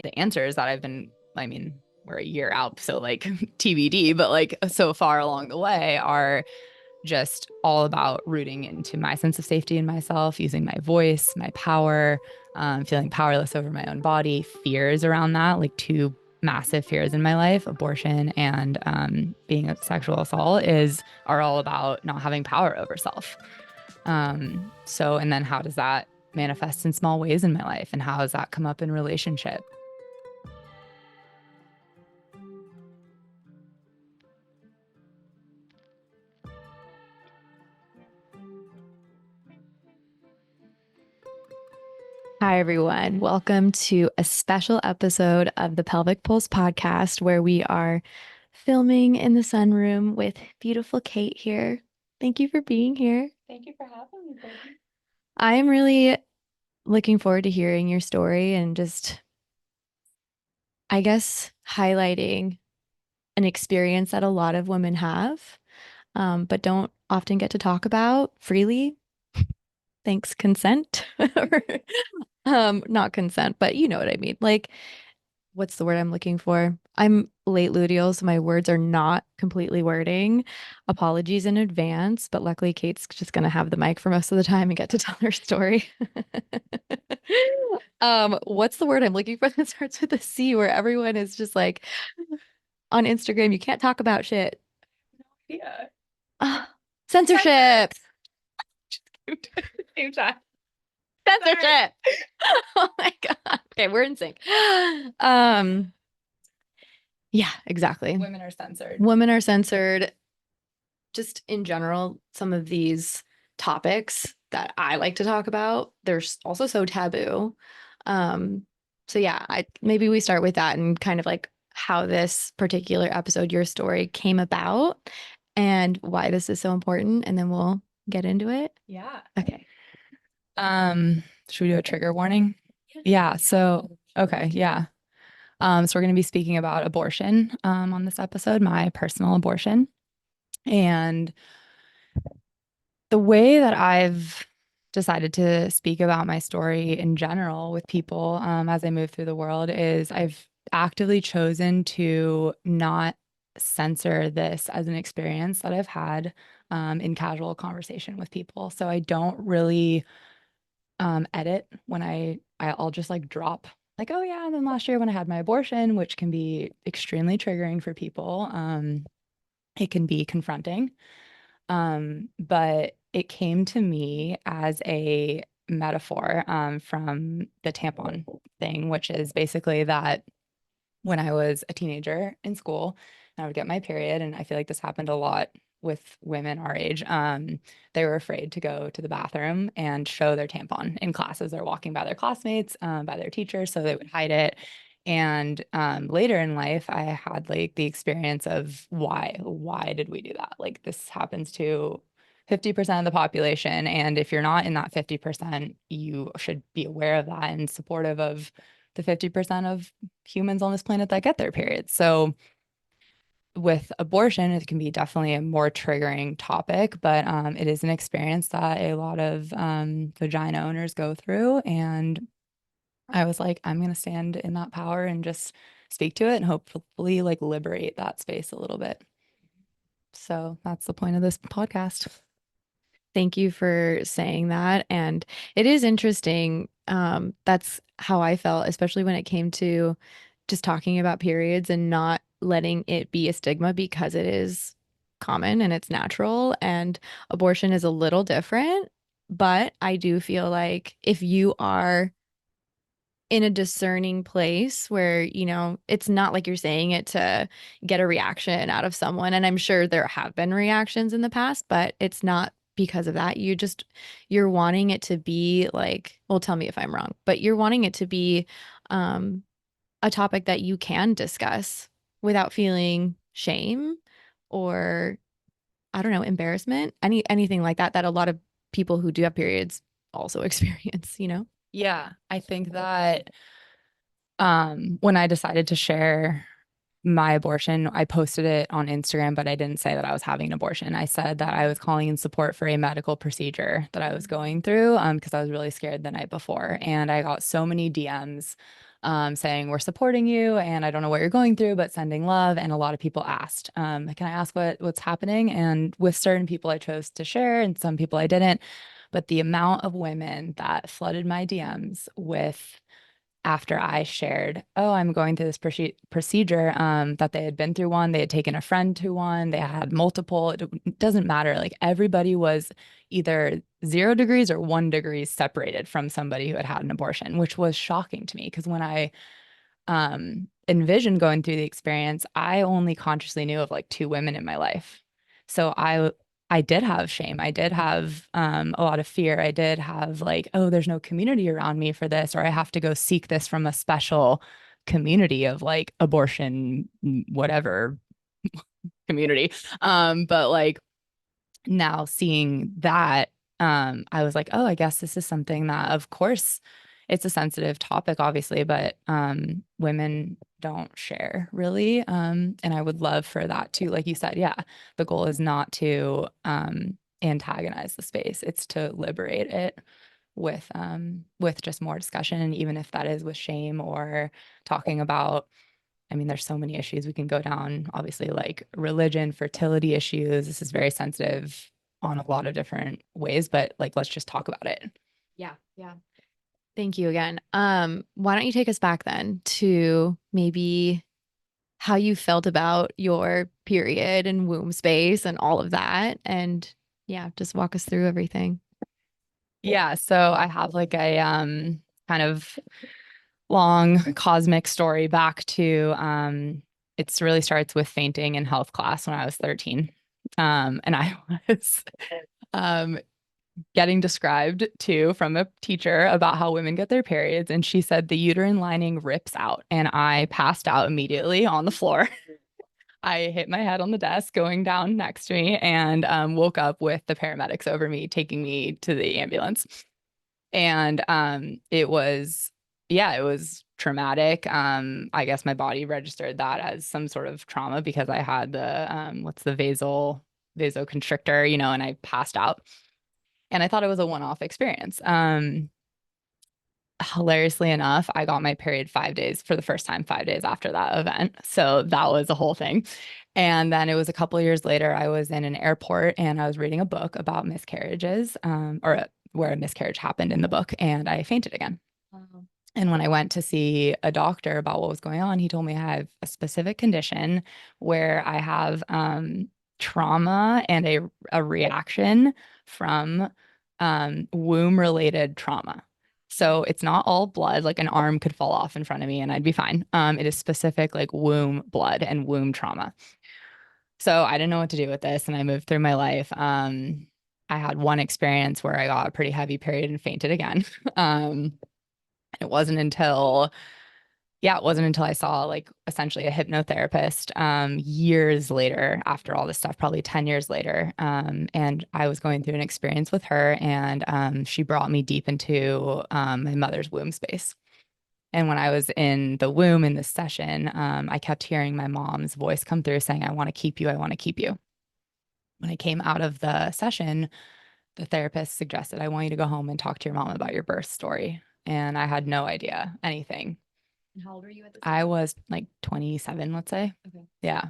the answers that I mean, we're a year out, so like TBD, but like so far along the way are just all about rooting into my sense of safety in myself, using my voice, my power, feeling powerless over my own body, fears around that, like two massive fears in my life, abortion and being a sexual assault, are all about not having power over self. And then how does that manifest in small ways in my life, and how does that come up in relationship? Hi, everyone. Welcome to a special episode of the Pelvic Pulse podcast, where we are filming in the sunroom with beautiful Kate here. Thank you for being here. Thank you for having me, Brittney. I am really looking forward to hearing your story and just, I guess, highlighting an experience that a lot of women have, but don't often get to talk about freely. Thanks, consent. Not consent, but you know what I mean. Like, what's the word I'm looking for? I'm late luteal, so my words are not completely wording. Apologies in advance, but luckily Kate's just gonna have the mic for most of the time and get to tell her story. What's the word I'm looking for that starts with a C, where everyone is just like on Instagram, you can't talk about shit. Yeah. Censorship. Same time. Censorship. Oh my God. Okay, we're in sync. Um, yeah, exactly. Women are censored. Women are censored. Just in general, some of these topics that I like to talk about, they're also so taboo. Um, so yeah, maybe we start with that and kind of like how this particular episode, your story, came about and why this is so important, and then we'll get into it. Yeah. Okay. Should we do a trigger warning? Yeah, so okay, yeah. So we're going to be speaking about abortion on this episode, my personal abortion. And the way that I've decided to speak about my story in general with people as I move through the world is I've actively chosen to not censor this as an experience that I've had in casual conversation with people. So I don't really edit when I'll just like drop like, oh yeah, and then last year when I had my abortion, which can be extremely triggering for people, it can be confronting. But it came to me as a metaphor from the tampon thing, which is basically that when I was a teenager in school, I would get my period, and I feel like this happened a lot with women our age. They were afraid to go to the bathroom and show their tampon in classes. They're walking by their classmates, by their teachers, so they would hide it. And later in life, I had like the experience of why did we do that? Like this happens to 50% of the population. And if you're not in that 50%, you should be aware of that and supportive of the 50% of humans on this planet that get their periods. So with abortion, it can be definitely a more triggering topic, but it is an experience that a lot of vagina owners go through. And I was like, I'm going to stand in that power and just speak to it and hopefully like liberate that space a little bit. So that's the point of this podcast. Thank you for saying that. And it is interesting. That's how I felt, especially when it came to just talking about periods and not letting it be a stigma, because it is common and it's natural, and abortion is a little different. But I do feel like if you are in a discerning place where, it's not like you're saying it to get a reaction out of someone. And I'm sure there have been reactions in the past, but it's not because of that. You're wanting it to be like, well, tell me if I'm wrong, but you're wanting it to be a topic that you can discuss without feeling shame or, I don't know, embarrassment, anything like that, that a lot of people who do have periods also experience. Yeah, I think that when I decided to share my abortion, I posted it on Instagram, but I didn't say that I was having an abortion. I said that I was calling in support for a medical procedure that I was going through because I was really scared the night before. And I got so many DMs saying we're supporting you and I don't know what you're going through, but sending love. And a lot of people asked, can I ask what's happening? And with certain people I chose to share and some people I didn't. But the amount of women that flooded my DMs with after I shared, oh, I'm going through this procedure, that they had been through one, they had taken a friend to one, they had multiple. It doesn't matter. Like everybody was either 0 degrees or 1 degree separated from somebody who had had an abortion, which was shocking to me because when I envisioned going through the experience, I only consciously knew of like 2 women in my life. So I did have shame. I did have a lot of fear. I did have like, oh, there's no community around me for this, or I have to go seek this from a special community of like abortion, whatever community. But like now seeing that, I was like, oh, I guess this is something that, of course, it's a sensitive topic, obviously, but women don't share really. And I would love for that too. Like you said, yeah, the goal is not to antagonize the space; it's to liberate it with just more discussion, and even if that is with shame or talking about, I mean, there's so many issues we can go down, obviously, like religion, fertility issues. This is very sensitive on a lot of different ways, but like, let's just talk about it. Yeah. Yeah. Thank you again. Why don't you take us back then to maybe how you felt about your period and womb space and all of that? And yeah, just walk us through everything. Yeah. So I have like a kind of long cosmic story back to it's really starts with fainting in health class when I was 13. And I was um getting described to from a teacher about how women get their periods. And she said the uterine lining rips out. And I passed out immediately on the floor. I hit my head on the desk going down next to me and woke up with the paramedics over me, taking me to the ambulance. And it was, yeah, it was traumatic. I guess my body registered that as some sort of trauma because I had the what's the vasoconstrictor, and I passed out. And I thought it was a one-off experience. Hilariously enough, I got my period 5 days for the first time, 5 days after that event. So that was a whole thing. And then it was a couple of years later, I was in an airport and I was reading a book about miscarriages, or where a miscarriage happened in the book, and I fainted again. Wow. And when I went to see a doctor about what was going on, he told me I have a specific condition where I have trauma and a reaction from womb related trauma. So it's not all blood, like an arm could fall off in front of me and I'd be fine. It is specific like womb blood and womb trauma. So I didn't know what to do with this and I moved through my life. I had one experience where I got a pretty heavy period and fainted again. It wasn't until it wasn't until I saw like essentially a hypnotherapist years later after all this stuff, probably 10 years later. And I was going through an experience with her and she brought me deep into my mother's womb space. And when I was in the womb in this session, I kept hearing my mom's voice come through saying, I want to keep you. I want to keep you. When I came out of the session, the therapist suggested, I want you to go home and talk to your mom about your birth story. And I had no idea anything. And how old were you at this I time? was like 27, let's say. Okay. Yeah.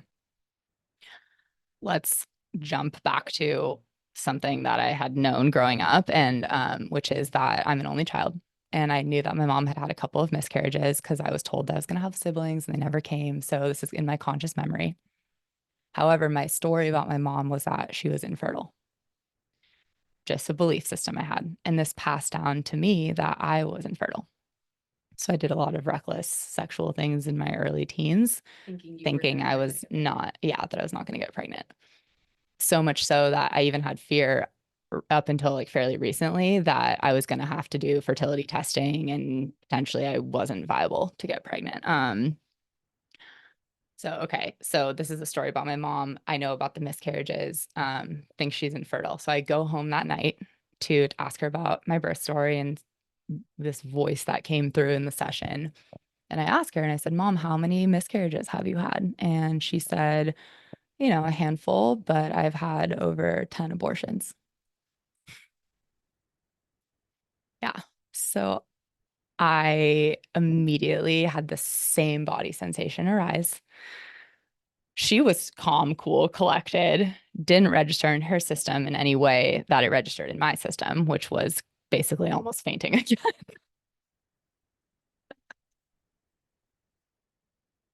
Let's jump back to something that I had known growing up, and which is that I'm an only child. And I knew that my mom had had a couple of miscarriages because I was told that I was going to have siblings and they never came. So this is in my conscious memory. However, my story about my mom was that she was infertile. Just a belief system I had. And this passed down to me that I was infertile. So I did a lot of reckless sexual things in my early teens, thinking I was not, that I was not going to get pregnant. So much so that I even had fear up until like fairly recently that I was going to have to do fertility testing and potentially I wasn't viable to get pregnant. So this is a story about my mom. I know about the miscarriages, think she's infertile. So I go home that night to ask her about my birth story and this voice that came through in the session. And I asked her and I said, Mom, how many miscarriages have you had? And she said, a handful, but I've had over 10 abortions. Yeah. So I immediately had the same body sensation arise. She was calm, cool, collected, didn't register in her system in any way that it registered in my system, which was basically almost fainting again.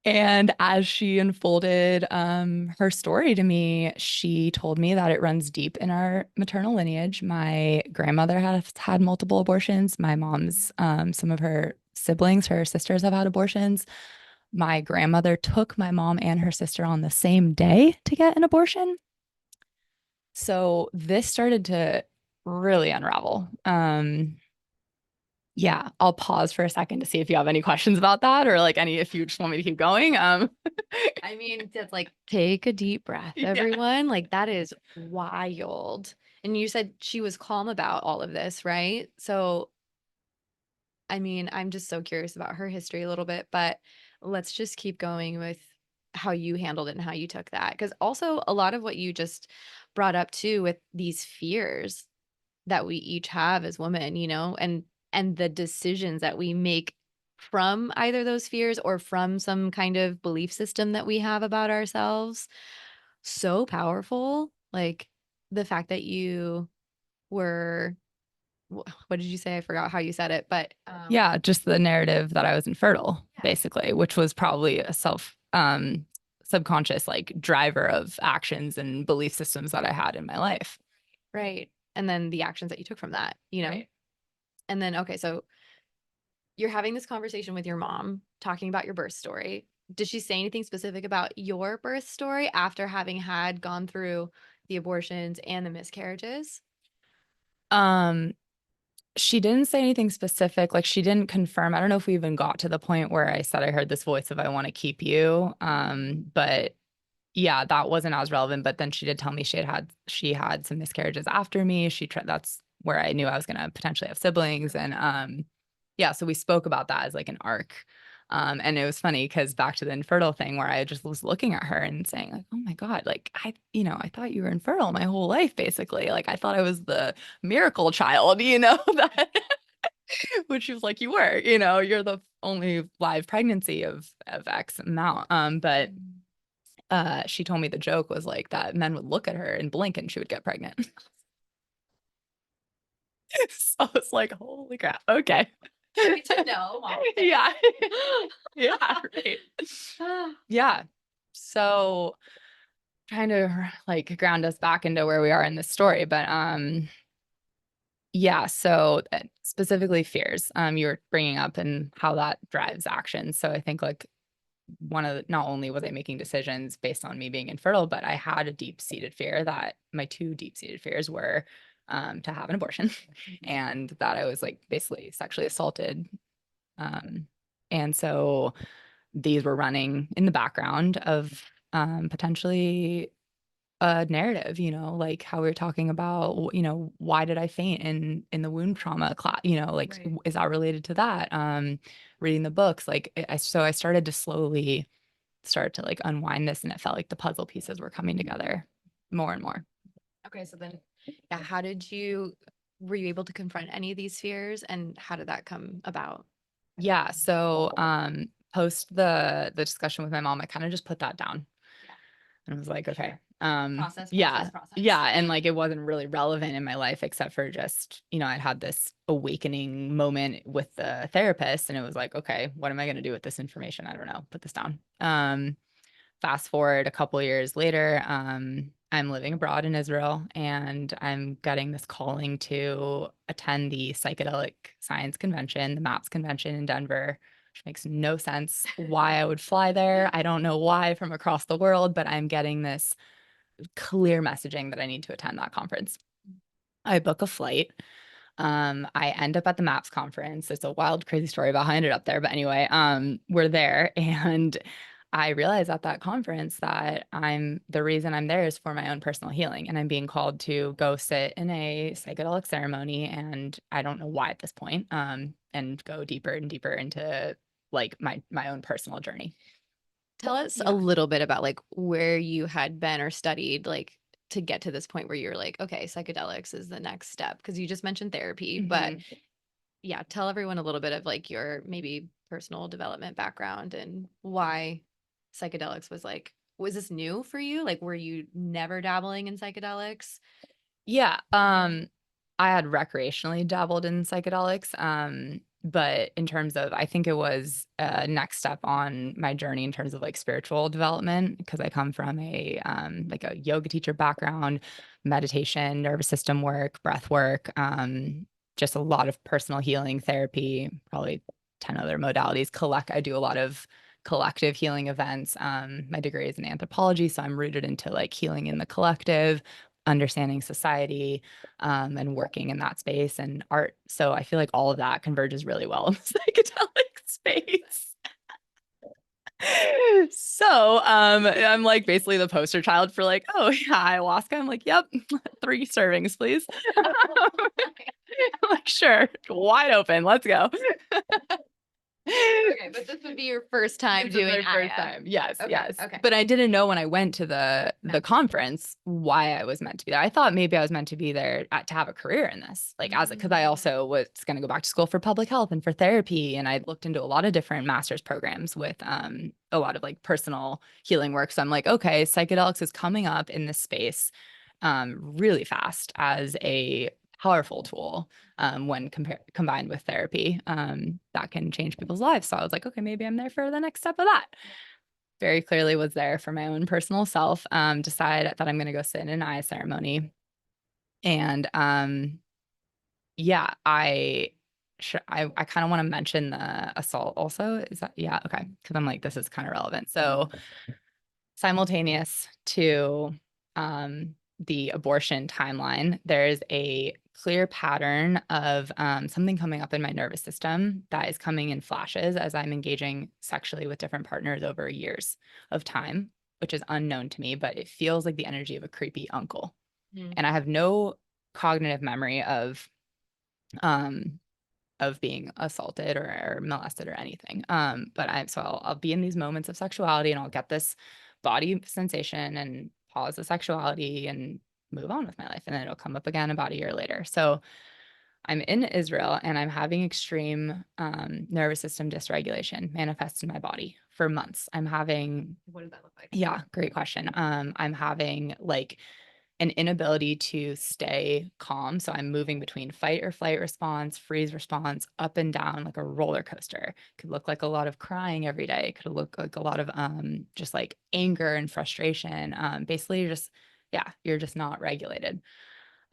And as she unfolded her story to me, she told me that it runs deep in our maternal lineage. My grandmother has had multiple abortions. My mom's, some of her siblings, her sisters have had abortions. My grandmother took my mom and her sister on the same day to get an abortion. So this started to really unravel. Yeah, I'll pause for a second to see if you have any questions about that or like any if you just want me to keep going. I mean, just like take a deep breath, Yeah. everyone. Like that is wild. And you said she was calm about all of this, right? So, I mean, I'm just so curious about her history a little bit, but let's just keep going with how you handled it and how you took that. Because also, a lot of what you just brought up too with these fears that we each have as women, and the decisions that we make from either those fears or from some kind of belief system that we have about ourselves. So powerful. Like the fact that you were, what did you say? I forgot how you said it, but Yeah, just the narrative that I was infertile, yeah. basically, which was probably a subconscious like driver of actions and belief systems that I had in my life. Right. And then the actions that you took from that, Right. And then, okay, so you're having this conversation with your mom, talking about your birth story. Did she say anything specific about your birth story after having had gone through the abortions and the miscarriages? Um, she didn't say anything specific. Like she didn't confirm. I don't know if we even got to the point where I said I heard this voice of I want to keep you. But yeah, that wasn't as relevant. But then she did tell me she had some miscarriages after me. She tried that's where I knew I was gonna potentially have siblings. And yeah, so we spoke about that as like an arc. And it was funny because back to the infertile thing where I just was looking at her and saying, like, oh my God, like I thought you were infertile my whole life, basically. Like I thought I was the miracle child, that which she was like, you were, you're the only live pregnancy of X amount. But she told me the joke was like that men would look at her and blink and she would get pregnant. So I was like, holy crap. Okay. Great to know, Mom. Yeah. Yeah. Right. Yeah. So trying to like ground us back into where we are in this story. But yeah, so specifically fears you were bringing up and how that drives action. So I think like not only was I making decisions based on me being infertile, but I had a deep-seated fear that my two deep-seated fears were to have an abortion and that I was like basically sexually assaulted. And so these were running in the background of potentially a narrative, like how we were talking about, why did I faint in the wound trauma class, like Right. is that related to that? Reading the books, like so I started to slowly start to like unwind this and it felt like the puzzle pieces were coming together more and more. Okay, so then, yeah, were you able to confront any of these fears and how did that come about? Yeah, so post the discussion with my mom, I kind of just put that down. Yeah. And I was like, okay. Process, Yeah. process. Yeah. And like it wasn't really relevant in my life except for just, I'd had this awakening moment with the therapist and it was like, okay, what am I going to do with this information? I don't know. Put this down. Fast forward a couple years later, I'm living abroad in Israel and I'm getting this calling to attend the Psychedelic Science Convention, the MAPS convention in Denver, which makes no sense why I would fly there. I don't know why from across the world, but I'm getting this clear messaging that I need to attend that conference. I book a flight. I end up at the MAPS conference. It's a wild, crazy story about how I ended up there. But anyway, we're there and I realized at that conference that the reason I'm there is for my own personal healing. And I'm being called to go sit in a psychedelic ceremony. And I don't know why at this point, and go deeper and deeper into like my own personal journey. Tell us Yeah. a little bit about like where you had been or studied, like to get to this point where you're like, okay, psychedelics is the next step. Because you just mentioned therapy, but yeah, tell everyone a little bit of like your maybe personal development background and why psychedelics was this new for you? Like, were you never dabbling in psychedelics? Yeah. I had recreationally dabbled in psychedelics. But in terms of, I think it was a next step on my journey in terms of like spiritual development, because I come from a like a yoga teacher background, meditation, nervous system work, breath work, just a lot of personal healing therapy, probably 10 other modalities. I do a lot of collective healing events. My degree is in anthropology, so I'm rooted into like healing in the collective, understanding society, and working in that space and art. So I feel like all of that converges really well in the psychedelic space. So I'm like basically the poster child for like, oh yeah, ayahuasca. I'm like, yep, 3 servings, please. I'm like, sure, wide open, let's go. Okay, but this would be your first time This is doing my first Aya. time. Yes, Okay, yes. okay. But I didn't know when I went to the No. conference why I was meant to be there. I thought maybe I was meant to be there to have a career in this, like as because I also was going to go back to school for public health and for therapy, and I looked into a lot of different master's programs with a lot of like personal healing work. So I'm like, okay, psychedelics is coming up in this space really fast as a powerful tool when combined with therapy that can change people's lives. So I was like, okay, maybe I'm there for the next step of that. Very clearly was there for my own personal self. Decide that I'm going to go sit in an eye ceremony. And yeah, I kind of want to mention the assault also. Is that, yeah, okay. Because I'm like, this is kind of relevant. So simultaneous to the abortion timeline, there's a clear pattern of something coming up in my nervous system that is coming in flashes as I'm engaging sexually with different partners over years of time, which is unknown to me, but it feels like the energy of a creepy uncle. And I have no cognitive memory um, of being assaulted or molested or anything. But I'll be in these moments of sexuality and I'll get this body sensation and pause the sexuality and move on with my life. And then it'll come up again about a year later. So I'm in Israel and I'm having extreme nervous system dysregulation manifest in my body for months. I'm having, What does that look like? yeah, great question. I'm having like an inability to stay calm. So I'm moving between fight or flight response, freeze response, up and down like a roller coaster. Could look like a lot of crying every day. Could look like a lot of just like anger and frustration. Basically you're just, yeah, you're just not regulated.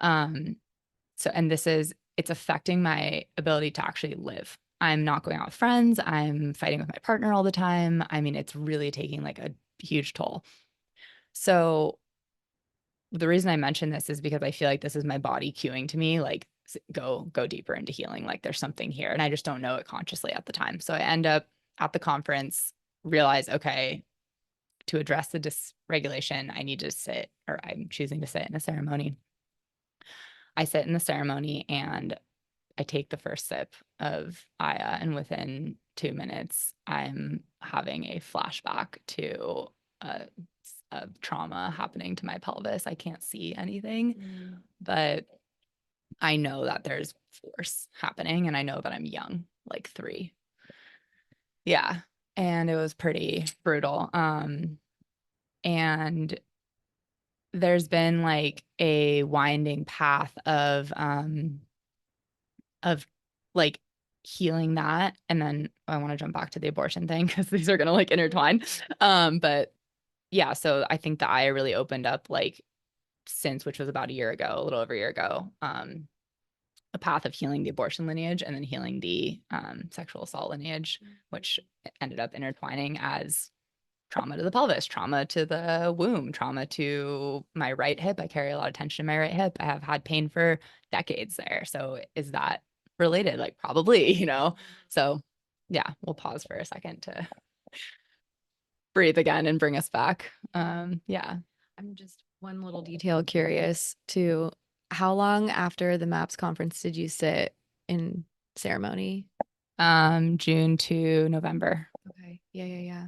So and it's affecting my ability to actually live. I'm not going out with friends. I'm fighting with my partner all the time. I mean, it's really taking like a huge toll. So the reason I mention this is because I feel like this is my body cueing to me, like go deeper into healing. Like there's something here, and I just don't know it consciously at the time. So I end up at the conference, realize, okay, to address the dysregulation, I need to sit, or I'm choosing to sit in a ceremony. I sit in the ceremony and I take the first sip of Aya, and within 2 minutes, I'm having a flashback to a, a trauma happening to my pelvis. I can't see anything, but I know that there's force happening, and I know that I'm young, like 3. Yeah, and it was pretty brutal. And there's been like a winding path of like healing that. And then I want to jump back to the abortion thing because these are gonna like intertwine. But yeah, so I think the eye really opened up like since, which was about a year ago, a little over a year ago, a path of healing the abortion lineage and then healing the sexual assault lineage, which ended up intertwining as trauma to the pelvis, trauma to the womb, trauma to my right hip. I carry a lot of tension in my right hip. I have had pain for decades there. So is that related? Like probably, you know? So yeah, we'll pause for a second to breathe again and bring us back. Yeah. I'm just one little detail curious to how long after the MAPS conference did you sit in ceremony? June to November. Okay. Yeah.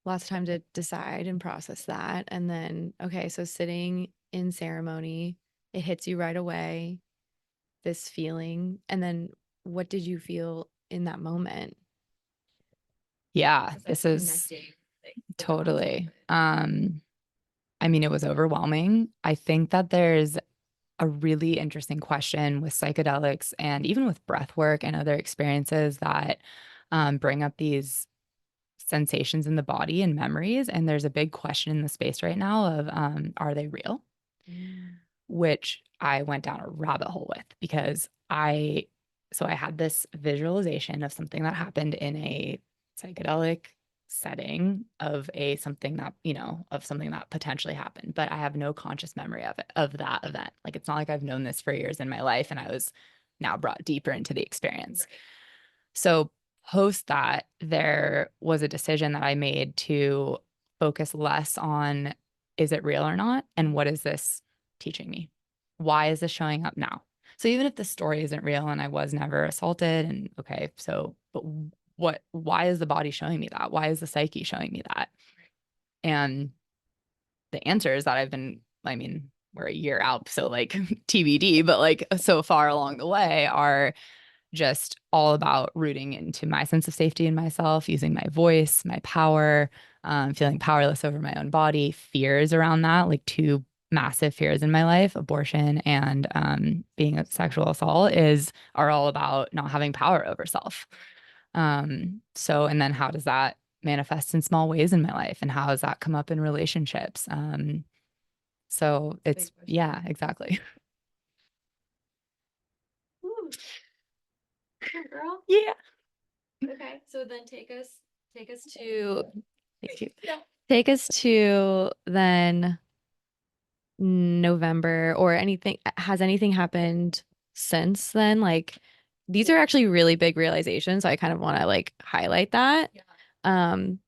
Lots of time to decide and process that. And then, okay, so sitting in ceremony, it hits you right away, this feeling. And then what did you feel in that moment? Yeah, Was this that is connecting, like, the dots of totally. it? I mean, it was overwhelming. I think that there's a really interesting question with psychedelics and even with breath work and other experiences that bring up these sensations in the body and memories. And there's a big question in the space right now of are they real? Mm. Which I went down a rabbit hole with because I had this visualization of something that happened in a psychedelic setting of something that potentially happened, but I have no conscious memory of it, of that event. Like, it's not like I've known this for years in my life and I was now brought deeper into the experience. So post that, there was a decision that I made to focus less on is it real or not? And what is this teaching me? Why is this showing up now? So even if the story isn't real and I was never assaulted, and okay, so, but why is the body showing me that? Why is the psyche showing me that? And the answers that I mean, we're a year out, so like TBD, but like so far along the way are just all about rooting into my sense of safety in myself, using my voice, my power, feeling powerless over my own body, fears around that, like two massive fears in my life, abortion and being a sexual assault are all about not having power over self. And then how does that manifest in small ways in my life? And how does that come up in relationships? So it's, yeah, exactly. Ooh, cool, girl. Yeah. Okay, so then take us to Thank you. take us to then November or anything. Has anything happened since then? Like, these are actually really big realizations. So I kind of want to like highlight that. Yeah. Um,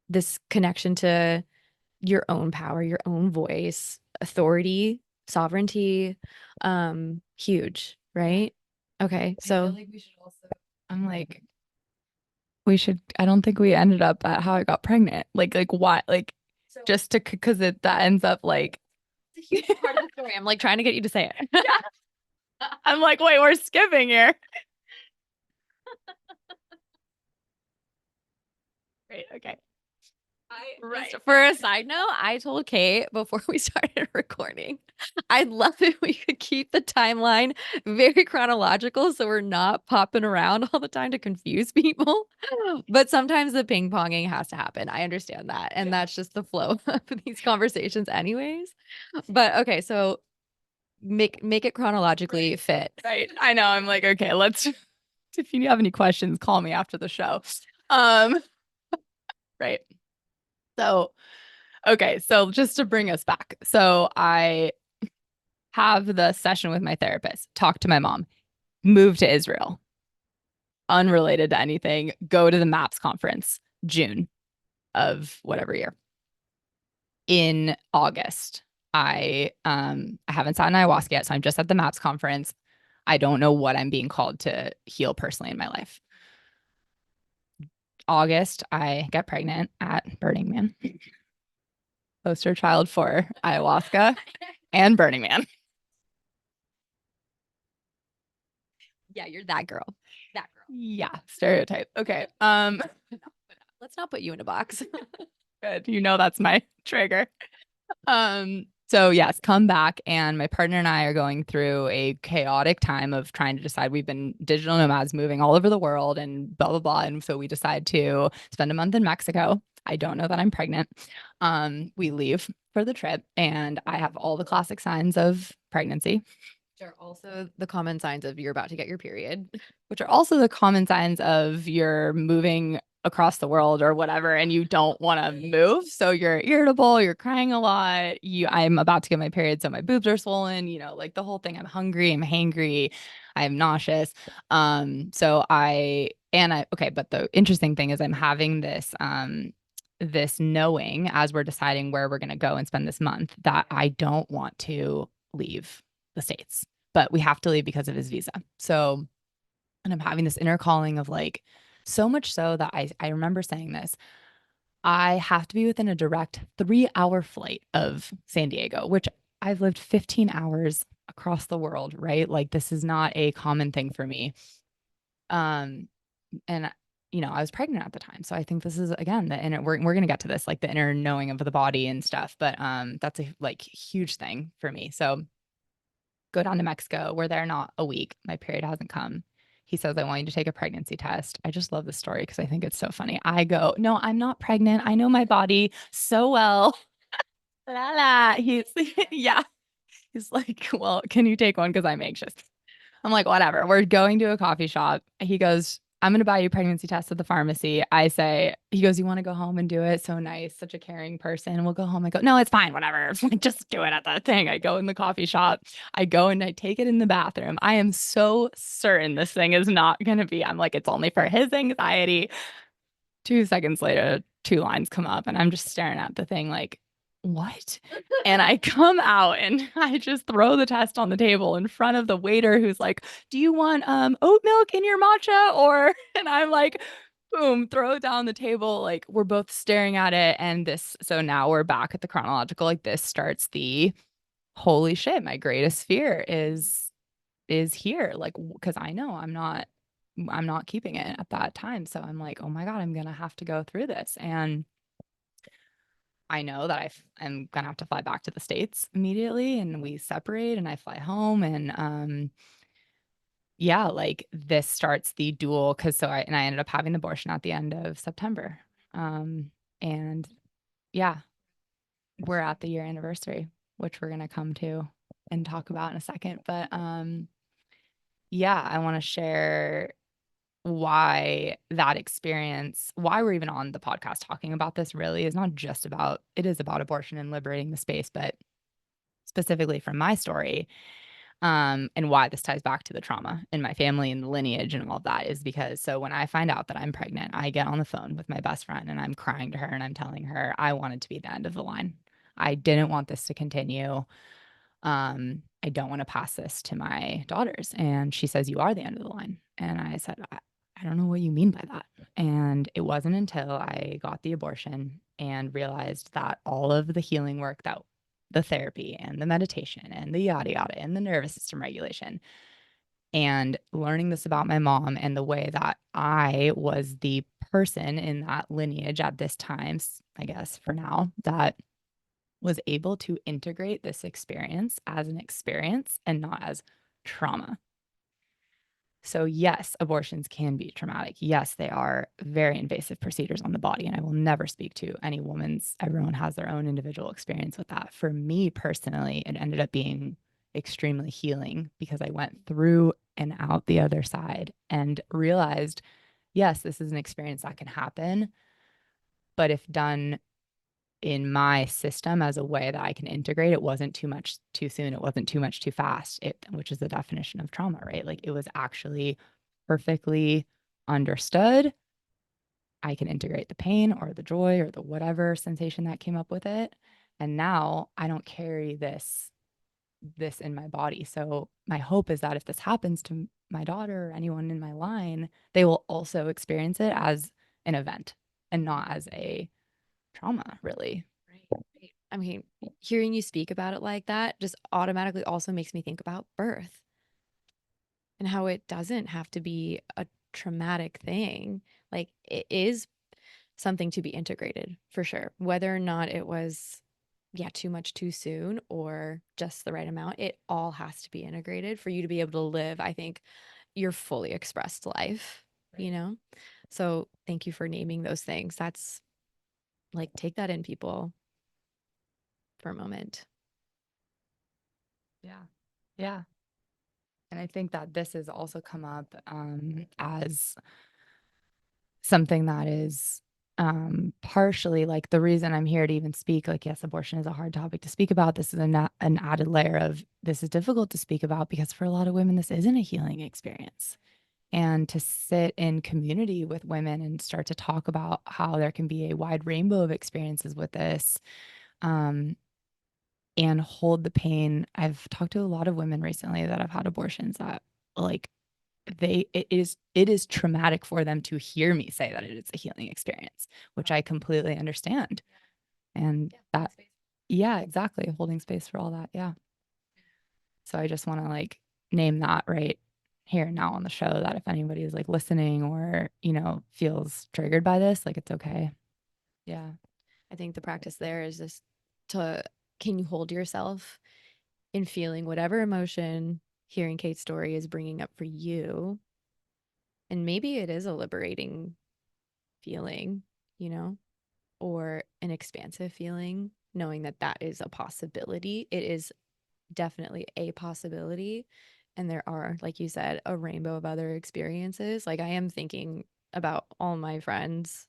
this connection to your own power, your own voice, authority, sovereignty, huge, right? Okay, I so feel like we should also, I'm like, I don't think we ended up at how I got pregnant. Like why? Like, just to, because that ends up like, it's a huge part of the story. I'm like trying to get you to say it. I'm like, wait, we're skipping here. Great. Okay. Just for a side note, I told Kate before we started recording, I'd love if we could keep the timeline very chronological so we're not popping around all the time to confuse people. But sometimes the ping ponging has to happen. I understand that. And that's just the flow of these conversations, anyways. But okay, so make it chronologically fit. Right. I know. I'm like, okay, if you have any questions, call me after the show. Um, right. So, okay. So just to bring us back. So I have the session with my therapist, talk to my mom, move to Israel, unrelated to anything, go to the MAPS conference, June of whatever year. In August, I haven't sat in ayahuasca yet, so I'm just at the MAPS conference. I don't know what I'm being called to heal personally in my life. August, I get pregnant at Burning Man. Poster child for ayahuasca and Burning Man. Yeah, you're that girl. That girl. Yeah, stereotype. Okay. Let's not put you in a box. Good. You know that's my trigger. So yes, come back, and my partner and I are going through a chaotic time of trying to decide. We've been digital nomads moving all over the world and blah blah blah. And so we decide to spend a month in Mexico. I don't know that I'm pregnant. We leave for the trip, and I have all the classic signs of pregnancy, Which are also the common signs of you're about to get your period. which are also the common signs of you're moving across the world or whatever, and you don't want to move. So you're irritable, you're crying a lot. I'm about to get my period, so my boobs are swollen, like the whole thing. I'm hungry, I'm hangry, I'm nauseous. Okay, but the interesting thing is I'm having this knowing as we're deciding where we're going to go and spend this month that I don't want to leave the States, but we have to leave because of his visa. So, and I'm having this inner calling of like, so much so that I remember saying this, I have to be within a direct 3-hour flight of San Diego, which I've lived 15 hours across the world, right? Like, this is not a common thing for me. And I was pregnant at the time. So I think this is, again, the inner, we're going to get to this, like the inner knowing of the body and stuff. But that's a like huge thing for me. So go down to Mexico. We're there not a week. My period hasn't come. He says, I want you to take a pregnancy test. I just love the story because I think it's so funny. I go, no, I'm not pregnant. I know my body so well. La la. He's, yeah. He's like, well, can you take one? Because I'm anxious. I'm like, whatever. We're going to a coffee shop. He goes, I'm going to buy you a pregnancy test at the pharmacy. I say, he goes, you want to go home and do it? So nice, such a caring person. We'll go home. I go, no, it's fine, whatever. Just do it at the thing. I go in the coffee shop. I go and I take it in the bathroom. I am so certain this thing is not going to be. I'm like, it's only for his anxiety. 2 seconds later, 2 lines come up and I'm just staring at the thing like, what? And I come out and I just throw the test on the table in front of the waiter who's like, do you want oat milk in your matcha? Or, and I'm like, boom, throw it down the table. Like we're both staring at it. And this, so now we're back at the chronological, like this starts the holy shit, my greatest fear is here. Like, because I know I'm not keeping it at that time. So I'm like, oh my God, I'm going to have to go through this. And I know that I'm going to have to fly back to the States immediately and we separate and I fly home. And yeah, like this starts the dual because I ended up having the abortion at the end of September. And yeah, we're at the year anniversary, which we're going to come to and talk about in a second. But yeah, I want to share why that experience, why we're even on the podcast talking about this really is not just about, it is about abortion and liberating the space, but specifically from my story, and why this ties back to the trauma in my family and the lineage and all of that is because so when I find out that I'm pregnant, I get on the phone with my best friend and I'm crying to her and I'm telling her I wanted to be the end of the line. I didn't want this to continue. I don't want to pass this to my daughters. And she says, you are the end of the line. And I said, I don't know what you mean by that. And it wasn't until I got the abortion and realized that all of the healing work that the therapy and the meditation and the yada yada and the nervous system regulation and learning this about my mom and the way that I was the person in that lineage at this time, I guess for now, that was able to integrate this experience as an experience and not as trauma. So yes, abortions can be traumatic. Yes, they are very invasive procedures on the body. And I will never speak to any woman's, everyone has their own individual experience with that. For me personally, it ended up being extremely healing because I went through and out the other side and realized, yes, this is an experience that can happen. But if done in my system as a way that I can integrate, it wasn't too much too soon. It wasn't too much too fast, which is the definition of trauma, right? Like it was actually perfectly understood. I can integrate the pain or the joy or the whatever sensation that came up with it. And now I don't carry this in my body. So my hope is that if this happens to my daughter or anyone in my line, they will also experience it as an event and not as a trauma, really. Right. I mean, hearing you speak about it like that just automatically also makes me think about birth and how it doesn't have to be a traumatic thing. Like it is something to be integrated for sure. Whether or not it was, yeah, too much too soon or just the right amount, it all has to be integrated for you to be able to live, I think, your fully expressed life, you know? So thank you for naming those things. That's like, take that in, people, for a moment. Yeah. Yeah. And I think that this has also come up as something that is partially like the reason I'm here to even speak. Like, yes, abortion is a hard topic to speak about. This is an added layer of this is difficult to speak about because for a lot of women, this isn't a healing experience. And to sit in community with women and start to talk about how there can be a wide rainbow of experiences with this, um, and hold the pain. I've talked to a lot of women recently that have had abortions that like it is traumatic for them to hear me say that it is a healing experience, which I completely understand. And that, yeah, exactly. Holding space for all that. Yeah. So I just want to like name that, right? here and now on the show that if anybody is like listening or, feels triggered by this, like it's okay. Yeah. I think the practice there is just can you hold yourself in feeling whatever emotion hearing Kate's story is bringing up for you? And maybe it is a liberating feeling, or an expansive feeling, knowing that that is a possibility. It is definitely a possibility. And there are, like you said, a rainbow of other experiences. Like I am thinking about all my friends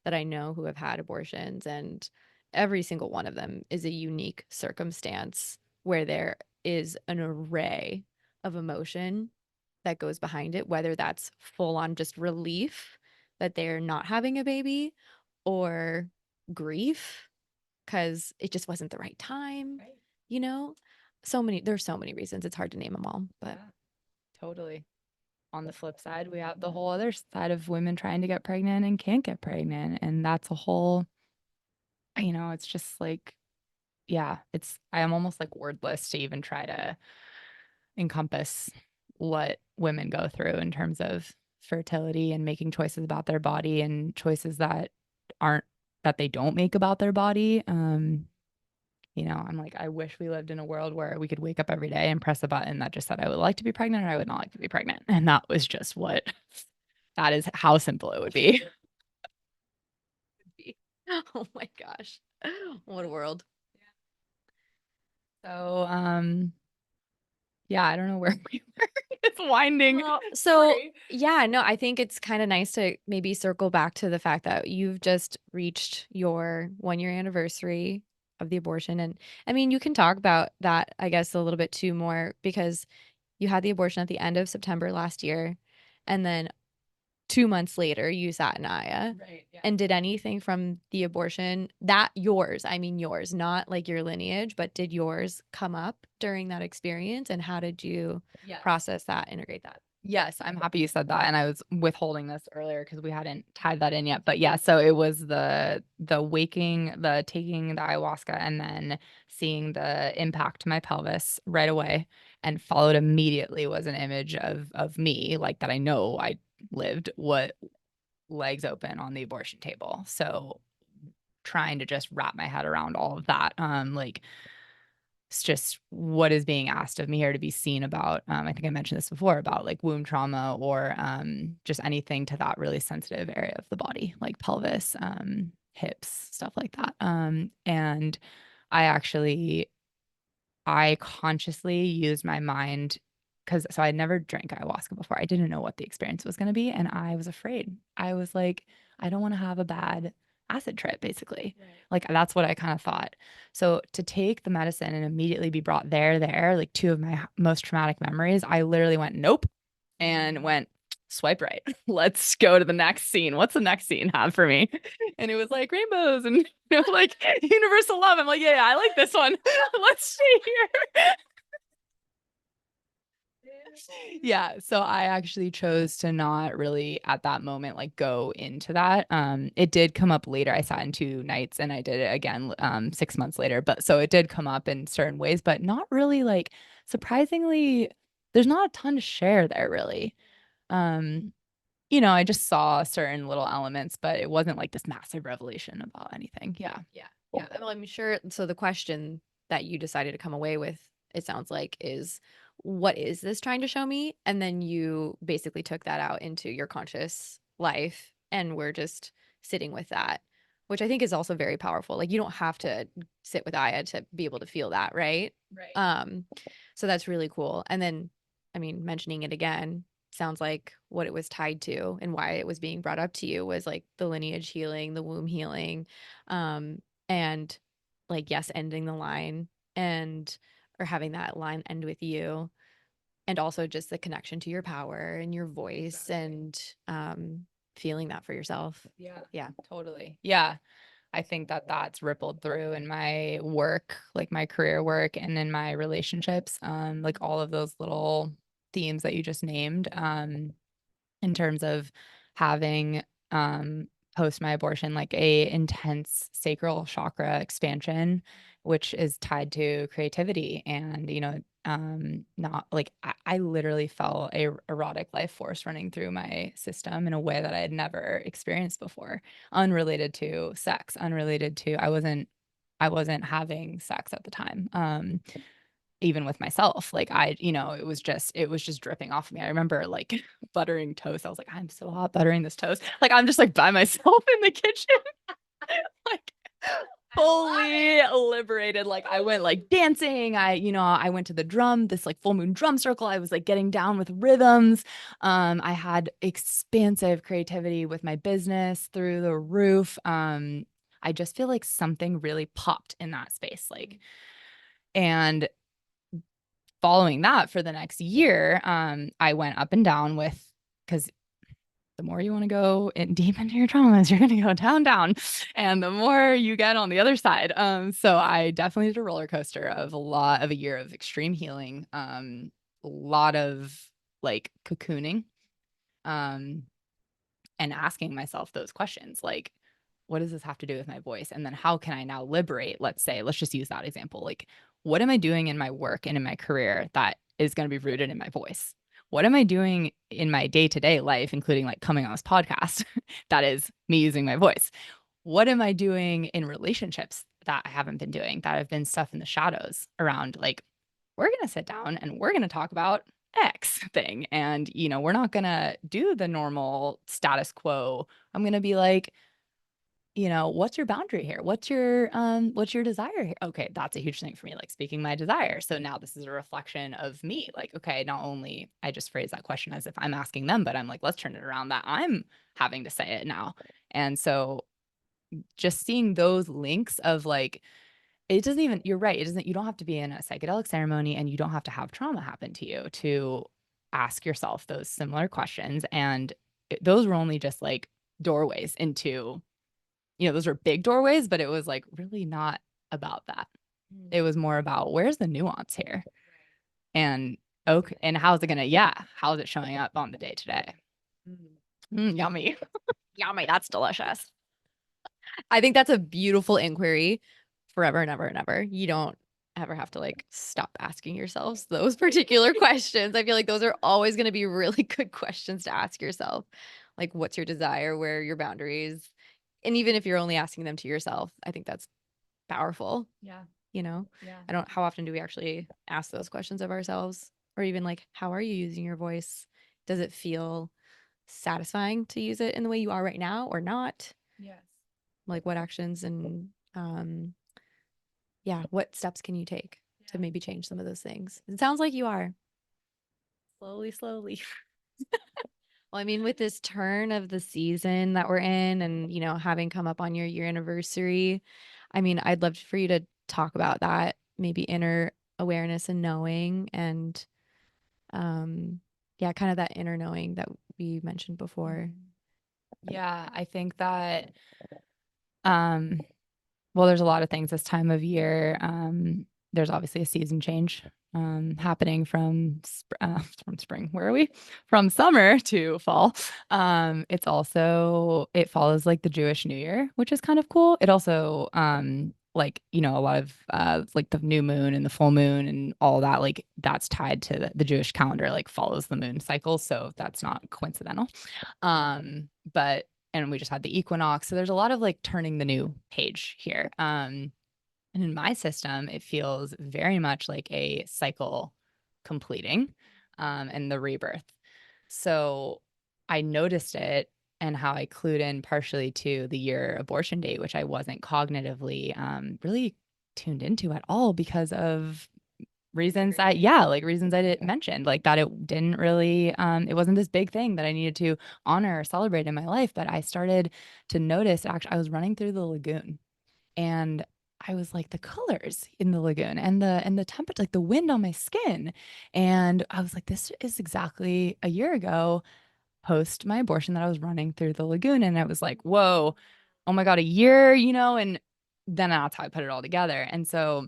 that I know who have had abortions, and every single one of them is a unique circumstance where there is an array of emotion that goes behind it, whether that's full on just relief that they're not having a baby or grief because it just wasn't the right time, Right. there's so many reasons. It's hard to name them all, but Yeah, totally. On the flip side, we have the whole other side of women trying to get pregnant and can't get pregnant. And that's a whole, it's just like, yeah, I am almost like wordless to even try to encompass what women go through in terms of fertility and making choices about their body and choices that they don't make about their body. I'm like, I wish we lived in a world where we could wake up every day and press a button that just said I would like to be pregnant or I would not like to be pregnant. And that was just that is how simple it would be. oh my gosh, what a world. So, yeah, I don't know where we were. It's winding. Well, so Sorry. yeah, no, I think it's kind of nice to maybe circle back to the fact that you've just reached your 1 year anniversary of the abortion. And I mean, you can talk about that, I guess, a little bit too more because you had the abortion at the end of September last year. And then 2 months later, you sat in Aya. Right. Yeah. And did anything from the abortion that yours, not like your lineage, but did yours come up during that experience? And how did you Yes. process that, integrate that? Yes, I'm happy you said that. And I was withholding this earlier because we hadn't tied that in yet. But yeah, so it was the waking, the taking the ayahuasca and then seeing the impact to my pelvis right away. And followed immediately was an image of me, like that I know I lived, what legs open on the abortion table. So trying to just wrap my head around all of that. Like it's just what is being asked of me here to be seen about. I think I mentioned this before about like womb trauma or just anything to that really sensitive area of the body, like pelvis, hips, stuff like that. And I I consciously used my mind so I never drank ayahuasca before. I didn't know what the experience was going to be. And I was afraid. I was like, I don't want to have a bad acid trip, basically. Right. Like that's what I kind of thought. So to take the medicine and immediately be brought there, like two of my most traumatic memories, I literally went, nope, and went, swipe right. Let's go to the next scene. What's the next scene have for me? And it was like rainbows and like universal love. I'm like, yeah, I like this one. Let's stay here. Yeah, so I actually chose to not really at that moment like go into that. It did come up later. I sat in 2 nights and I did it again 6 months later. But so it did come up in certain ways, but not really like surprisingly, there's not a ton to share there really. Um, I just saw certain little elements, but it wasn't like this massive revelation about anything. Yeah. Yeah. Well, I'm sure. So the question that you decided to come away with, it sounds like, is what is this trying to show me? And then you basically took that out into your conscious life and we're just sitting with that, which I think is also very powerful. Like you don't have to sit with Aya to be able to feel that, right? Right. So that's really cool. And then, I mean, mentioning it again, sounds like what it was tied to and why it was being brought up to you was like the lineage healing, the womb healing, and like yes, ending the line and or having that line end with you, and also just the connection to your power and your voice and feeling that for yourself. Yeah, totally. Yeah. I think that that's rippled through in my work, like my career work and in my relationships, like all of those little themes that you just named, in terms of having post my abortion, like a intense sacral chakra expansion, which is tied to creativity. And, not like I literally felt a erotic life force running through my system in a way that I had never experienced before, unrelated to sex, unrelated to, I wasn't having sex at the time. Even with myself, like it was just dripping off of me. I remember like buttering toast. I was like, I'm so hot buttering this toast. Like I'm just like by myself in the kitchen, like fully liberated. Like I went like dancing. I went to this like full moon drum circle. I was like getting down with rhythms. I had expansive creativity with my business through the roof. I just feel like something really popped in that space. And following that for the next year, I went up and down with, because the more you want to go in deep into your traumas, you're going to go down, and the more you get on the other side. So I definitely did a roller coaster of a year of extreme healing, a lot of like cocooning, um, and asking myself those questions, like, what does this have to do with my voice? And then how can I now liberate? Let's just use that example. Like, what am I doing in my work and in my career that is going to be rooted in my voice? What am I doing in my day-to-day life, including like coming on this podcast, that is me using my voice? What am I doing in relationships that I haven't been doing, that have been stuff in the shadows around? Like, we're going to sit down and we're going to talk about X thing. And, we're not going to do the normal status quo. I'm going to be like, what's your boundary here? What's your desire here? Okay, that's a huge thing for me, like speaking my desire. So now this is a reflection of me. Like, okay, not only I just phrase that question as if I'm asking them, but I'm like, let's turn it around that I'm having to say it now. And so just seeing those links of like, you're right. You don't have to be in a psychedelic ceremony, and you don't have to have trauma happen to you to ask yourself those similar questions. And those were only just like doorways into, those were big doorways, but it was like really not about that. It was more about, where's the nuance here? And okay, and how's it showing up on the day to day? Yummy. Yummy. That's delicious. I think that's a beautiful inquiry. Forever and ever and ever. You don't ever have to like stop asking yourselves those particular questions. I feel like those are always going to be really good questions to ask yourself. Like, what's your desire? Where are your boundaries? And even if you're only asking them to yourself, I think that's powerful. Yeah. Yeah. How often do we actually ask those questions of ourselves? Or even like, how are you using your voice? Does it feel satisfying to use it in the way you are right now or not? Yes. Like, what actions and what steps can you take to maybe change some of those things? It sounds like you are. Slowly. Well, I mean, with this turn of the season that we're in and, having come up on your year anniversary, I mean, I'd love for you to talk about that, maybe inner awareness and knowing and, kind of that inner knowing that we mentioned before. Yeah, I think that, well, there's a lot of things this time of year. There's obviously a season change happening from spring. Where are we? From summer to fall. It follows like the Jewish New Year, which is kind of cool. It also a lot of like the new moon and the full moon and all that, like that's tied to the Jewish calendar, like follows the moon cycle. So that's not coincidental. But and we just had the equinox. So there's a lot of like turning the new page here. And in my system, it feels very much like a cycle completing, and the rebirth. So I noticed it, and how I clued in partially to the year abortion date, which I wasn't cognitively really tuned into at all because of reasons I didn't mention, like that it didn't really it wasn't this big thing that I needed to honor or celebrate in my life. But I started to notice, actually I was running through the lagoon, and I was like, the colors in the lagoon and the temperature, like the wind on my skin. And I was like, this is exactly a year ago post my abortion that I was running through the lagoon. And I was like, whoa, oh my God, a year, and then that's how I put it all together. And so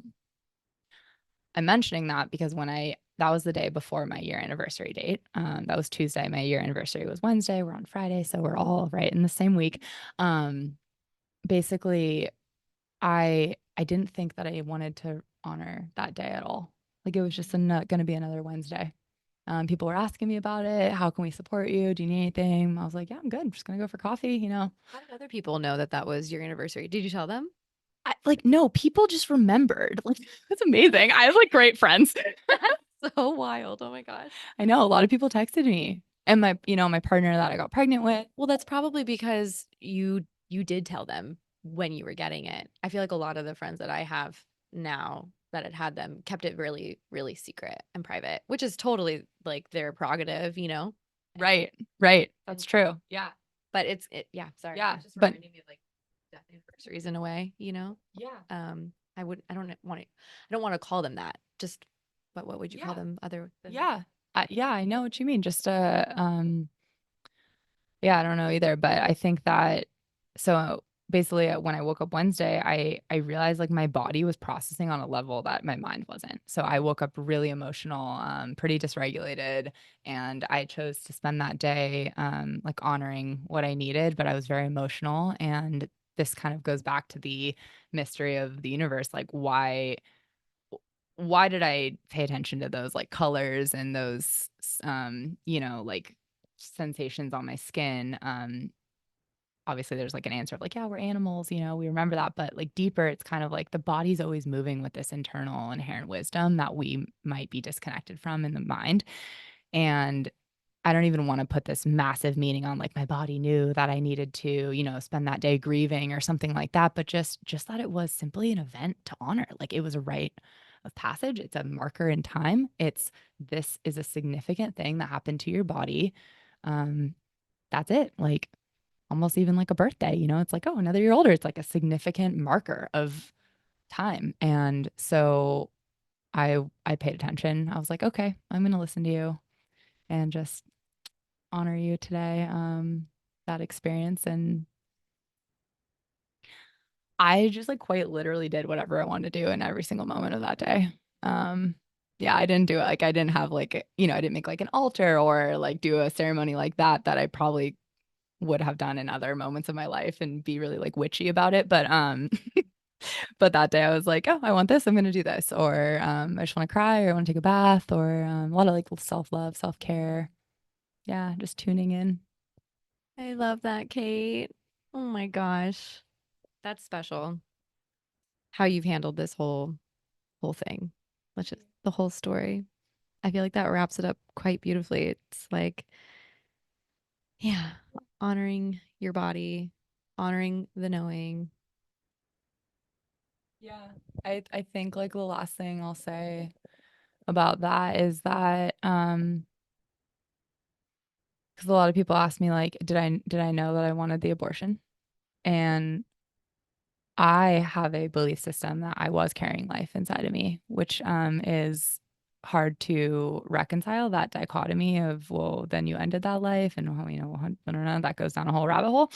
I'm mentioning that because when I that was the day before my year anniversary date. That was Tuesday. My year anniversary was Wednesday. We're on Friday, so we're all right in the same week. Basically, I didn't think that I wanted to honor that day at all. Like it was just going to be another Wednesday. People were asking me about it. How can we support you? Do you need anything? I was like, yeah, I'm good. I'm just gonna go for coffee, you know. How did other people know that that was your anniversary? Did you tell them? No, people just remembered. Like it's amazing. I have like great friends. So wild. Oh my gosh. I know a lot of people texted me, and my partner that I got pregnant with. Well, that's probably because you did tell them when you were getting it. I feel like a lot of the friends that I have now that had them kept it really, really secret and private, which is totally like their prerogative, you know? Right, right. That's true. Yeah, But yeah, sorry. Yeah, It's just but- reminding me of like death anniversaries in a way, you know? yeah. I don't want to call them that. Just, but what would you call Yeah. them other than Yeah. Yeah, I know what you mean. Just yeah, I don't know either, but I think that so basically when I woke up Wednesday, I realized like my body was processing on a level that my mind wasn't. So I woke up really emotional, pretty dysregulated, and I chose to spend that day like honoring what I needed, but I was very emotional, and this kind of goes back to the mystery of the universe, like why did I pay attention to those like colors and those like sensations on my skin? Obviously there's like an answer of like, yeah, we're animals, we remember that, but like deeper, it's kind of like the body's always moving with this internal inherent wisdom that we might be disconnected from in the mind. And I don't even want to put this massive meaning on like my body knew that I needed to, spend that day grieving or something like that, but just that it was simply an event to honor. Like it was a rite of passage. It's a marker in time. This is a significant thing that happened to your body. That's it. Like almost even like a birthday, it's like, oh, another year older. It's like a significant marker of time. And so I paid attention. I was like, okay, I'm going to listen to you and just honor you today, that experience. And I just like quite literally did whatever I wanted to do in every single moment of that day. Yeah, I didn't do it. Like I didn't have like, I didn't make like an altar or like do a ceremony like that I probably would have done in other moments of my life and be really like witchy about it. But but that day I was like, oh, I want this, I'm gonna do this. Or I just want to cry or I want to take a bath or a lot of like self-love, self-care. Yeah, just tuning in. I love that, Kate. Oh my gosh. That's special. How you've handled this whole thing. Let's just the whole story. I feel like that wraps it up quite beautifully. It's like, yeah, honoring your body, honoring the knowing. Yeah. I think like the last thing I'll say about that is that because a lot of people ask me like did I know that I wanted the abortion? And I have a belief system that I was carrying life inside of me, which is hard to reconcile that dichotomy of, well, then you ended that life and, well, that goes down a whole rabbit hole.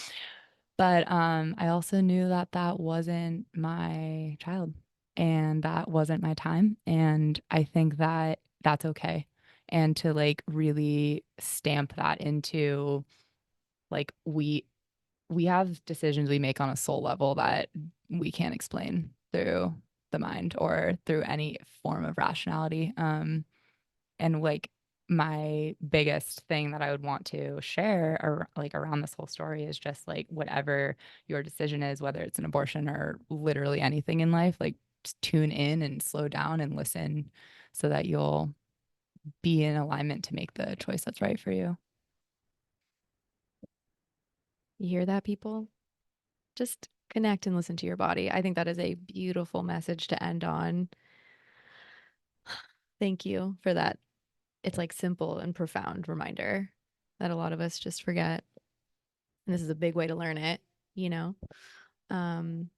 But I also knew that that wasn't my child and that wasn't my time. And I think that that's okay. And to like really stamp that into like we have decisions we make on a soul level that we can't explain through the mind or through any form of rationality. And like my biggest thing that I would want to share or like around this whole story is just like whatever your decision is, whether it's an abortion or literally anything in life, like just tune in and slow down and listen so that you'll be in alignment to make the choice that's right for you. You hear that, people? Just connect and listen to your body. I think that is a beautiful message to end on. Thank you for that. It's like simple and profound reminder that a lot of us just forget. And this is a big way to learn it, you know? Um,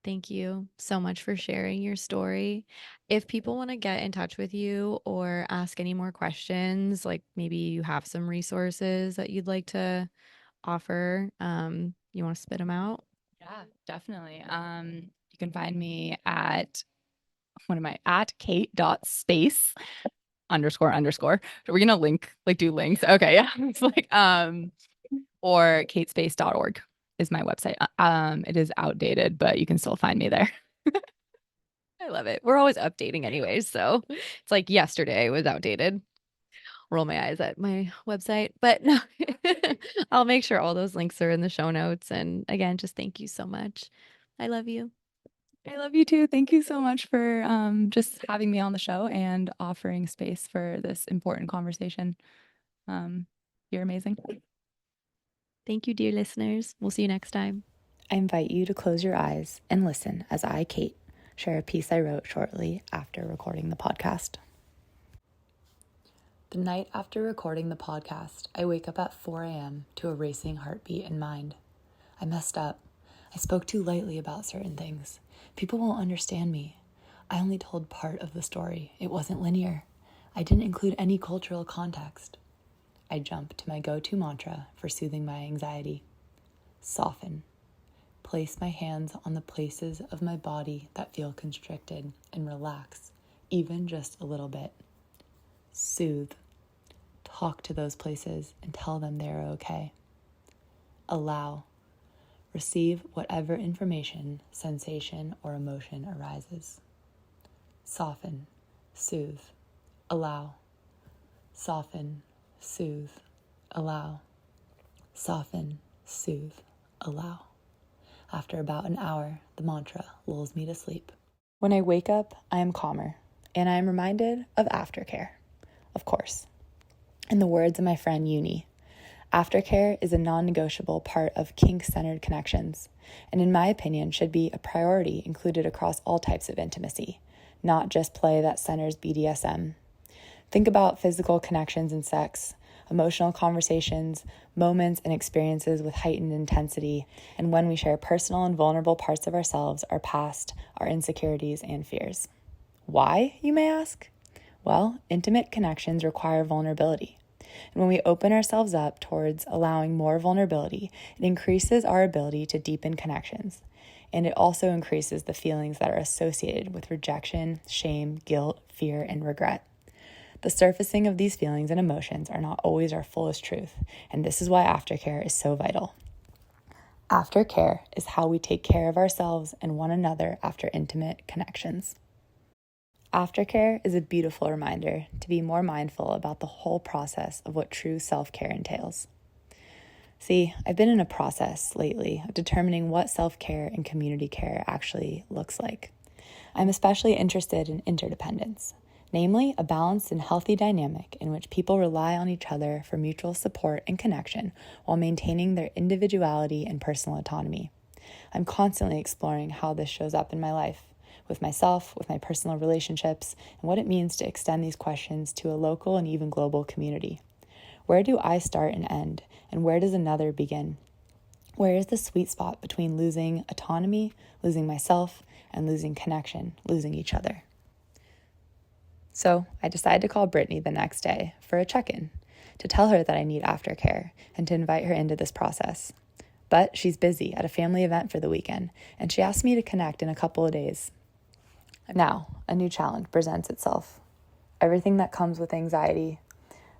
Thank you so much for sharing your story. If people want to get in touch with you or ask any more questions, like maybe you have some resources that you'd like to offer, you want to spit them out? Yeah, definitely. You can find me at what am I at Kate.space. underscore underscore. We're gonna do links. Okay, yeah. It's like or katespace.org is my website. It is outdated, but you can still find me there. I love it. We're always updating anyways, so it's like yesterday was outdated. Roll my eyes at my website, but no, I'll make sure all those links are in the show notes. And again, just thank you so much. I love you. I love you too. Thank you so much for just having me on the show and offering space for this important conversation. You're amazing. Thank you, dear listeners. We'll see you next time. I invite you to close your eyes and listen as I, Kate, share a piece I wrote shortly after recording the podcast. The night after recording the podcast, I wake up at 4 a.m. to a racing heartbeat in mind. I messed up. I spoke too lightly about certain things. People won't understand me. I only told part of the story. It wasn't linear. I didn't include any cultural context. I jump to my go-to mantra for soothing my anxiety. Soften. Place my hands on the places of my body that feel constricted and relax, even just a little bit. Soothe. Talk to those places and tell them they're okay. Allow. Receive whatever information, sensation, or emotion arises. Soften. Soothe. Allow. Soften. Soothe. Allow. Soften. Soothe. Allow. After about an hour, the mantra lulls me to sleep. When I wake up, I am calmer, and I am reminded of aftercare. Of course. In the words of my friend Uni, aftercare is a non-negotiable part of kink-centered connections, and in my opinion should be a priority included across all types of intimacy, not just play that centers BDSM. Think about physical connections in sex, emotional conversations, moments and experiences with heightened intensity, and when we share personal and vulnerable parts of ourselves, our past, our insecurities, and fears. Why, you may ask? Well, intimate connections require vulnerability. And when we open ourselves up towards allowing more vulnerability, it increases our ability to deepen connections. And it also increases the feelings that are associated with rejection, shame, guilt, fear, and regret. The surfacing of these feelings and emotions are not always our fullest truth, and this is why aftercare is so vital. Aftercare is how we take care of ourselves and one another after intimate connections. Aftercare is a beautiful reminder to be more mindful about the whole process of what true self-care entails. See, I've been in a process lately of determining what self-care and community care actually looks like. I'm especially interested in interdependence, namely a balanced and healthy dynamic in which people rely on each other for mutual support and connection while maintaining their individuality and personal autonomy. I'm constantly exploring how this shows up in my life, with myself, with my personal relationships, and what it means to extend these questions to a local and even global community. Where do I start and end, and where does another begin? Where is the sweet spot between losing autonomy, losing myself, and losing connection, losing each other? So I decided to call Brittney the next day for a check-in, to tell her that I need aftercare and to invite her into this process. But she's busy at a family event for the weekend, and she asked me to connect in a couple of days. Now, a new challenge presents itself. Everything that comes with anxiety,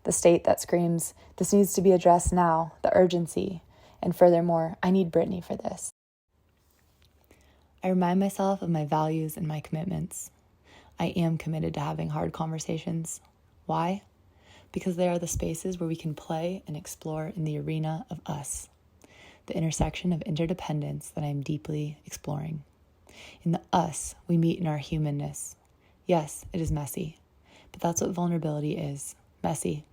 the state that screams, this needs to be addressed now, the urgency, and furthermore, I need Brittney for this. I remind myself of my values and my commitments. I am committed to having hard conversations. Why? Because they are the spaces where we can play and explore in the arena of us, the intersection of interdependence that I am deeply exploring. In the us, we meet in our humanness. Yes, it is messy, but that's what vulnerability is, messy.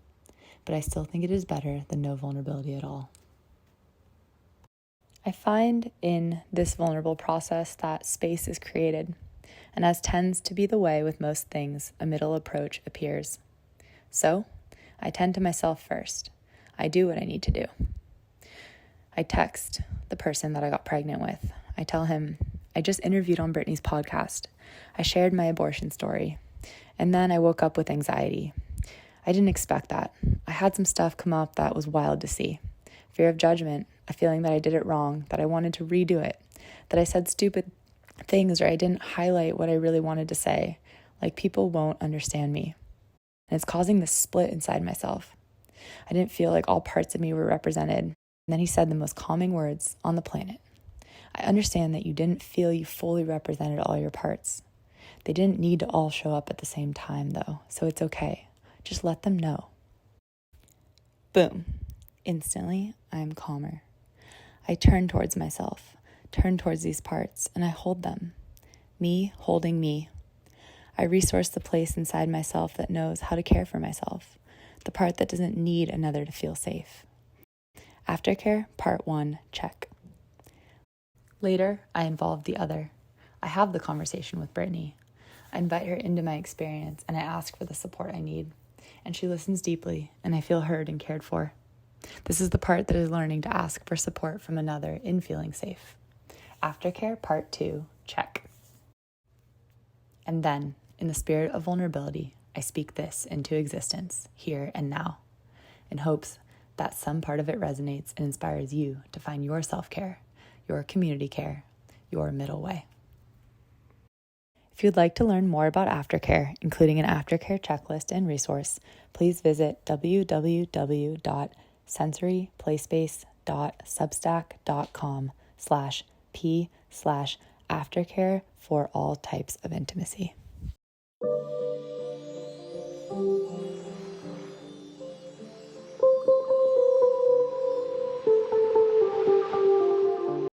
But I still think it is better than no vulnerability at all. I find in this vulnerable process that space is created, and as tends to be the way with most things, a middle approach appears. So, I tend to myself first. I do what I need to do. I text the person that I got pregnant with. I tell him, I just interviewed on Brittney's podcast. I shared my abortion story. And then I woke up with anxiety. I didn't expect that. I had some stuff come up that was wild to see. Fear of judgment, a feeling that I did it wrong, that I wanted to redo it, that I said stupid things or I didn't highlight what I really wanted to say, like people won't understand me. and it's causing this split inside myself. I didn't feel like all parts of me were represented. And then he said the most calming words on the planet. I understand that you didn't feel you fully represented all your parts. They didn't need to all show up at the same time, though, so it's okay. Just let them know. Boom. Instantly, I'm calmer. I turn towards myself, turn towards these parts, and I hold them. Me holding me. I resource the place inside myself that knows how to care for myself, the part that doesn't need another to feel safe. Aftercare, part 1, check. Later, I involve the other. I have the conversation with Brittney. I invite her into my experience and I ask for the support I need. And she listens deeply and I feel heard and cared for. This is the part that is learning to ask for support from another in feeling safe. Aftercare, part 2, check. And then, in the spirit of vulnerability, I speak this into existence, here and now, in hopes that some part of it resonates and inspires you to find your self-care, your community care, your middle way. If you'd like to learn more about aftercare, including an aftercare checklist and resource, please visit www.sensoryplayspace.substack.com/p/aftercare for all types of intimacy.